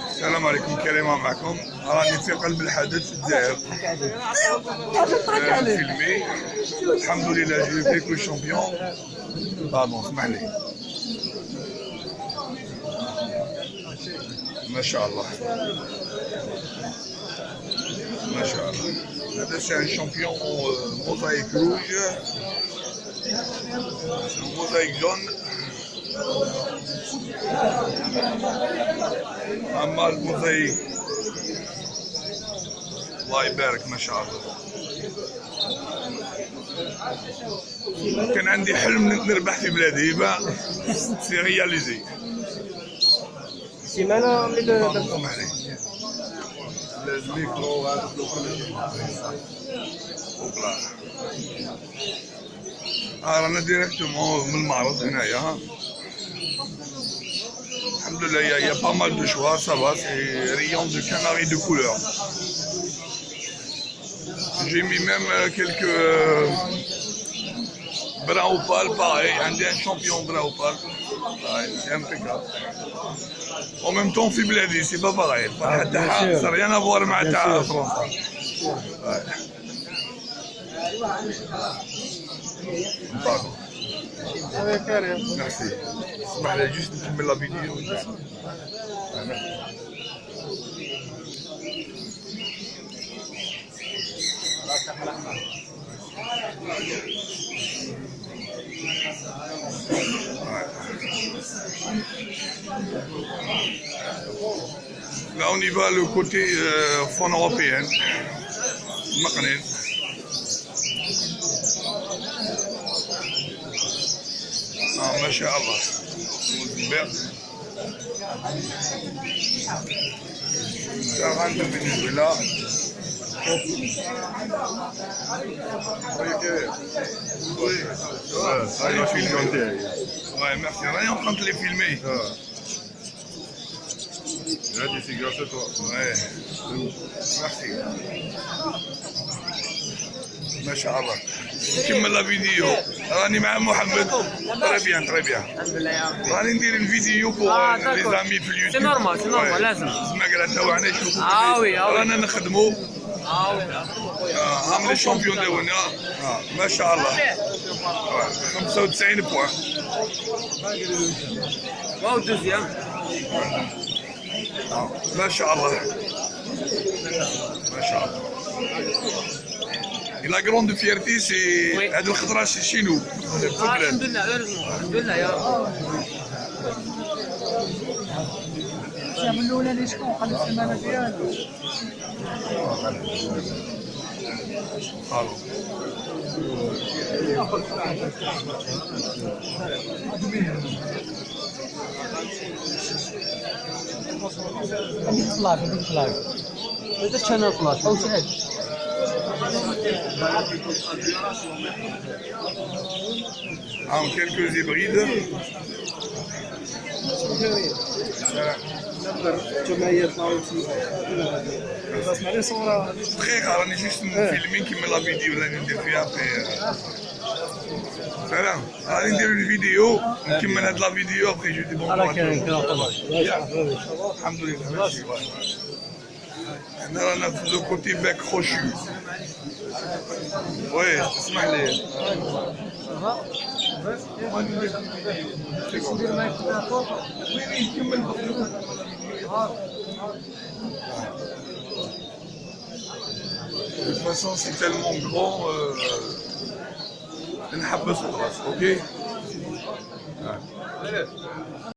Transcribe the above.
السلام عليكم كريمة معكم. راني في قلب الحدث في الجزائر. فيلمي الحمد لله جي في كل شامبيون. باردون اسمح لي. ما شاء الله ما شاء الله. هذا سي ان شامبيون موزايك روج، موزايك جون. اما الموزايك الله يبارك ما شاء الله. كان عندي حلم نربح في بلادي، با سي رياليزي. سيمانه الميكرو هذا رانا ديريكتومون من المعرض هنايا. الحمد لله يا با مال دو شوا سافا. سي ريون دو كاناري دو كولور. J'ai mis même quelques bras au pal, pareil, un champion bras au pal, pareil, c'est impeccable. En même temps, في بلادي, c'est pas pareil. Ça n'a rien à voir avec la France. Pardon. Merci. اسمح لي juste نكمل la vidéo. Là on y va le côté fonds européen. Maqnin. Ah, mashallah. Ça rentre au Venezuela. Ouais, merci. On est en train de les filmer. C'est grâce à toi. Ouais. Merci. ما شاء الله. نكمل لا فيديو. راني مع محمد. تري بيان تري بيان. الحمد لله يا ربي. راني ندير الفيديو بور لي زامي في اليوتيوب. سي نورمال سي نورمال لازم. زعما تاعنا يشوفوا. وي رانا نخدموا. وي هم لي شامبيون داونا. ما شاء الله. 95 بوان. واو دوزيام. ما شاء الله ما شاء الله. لا كروند فيرتي سي هاد الخضره شي نو. الحمد لله الحمد لله يا رب. من الاولى اللي شكون قال السمانه ديالو فلاش فلاش هذا الشانل فلاش او سعد. En quelques hybrides. Très rare, on est juste filmé qui met la vidéo là, après. Salam, on est une vidéo qui met la vidéo après je dis bon. Alhamdulillah. On a le côté bec crochu. Oui, اسمح لي. De toute façon, c'est tellement grand. نحبس خلاص، ok.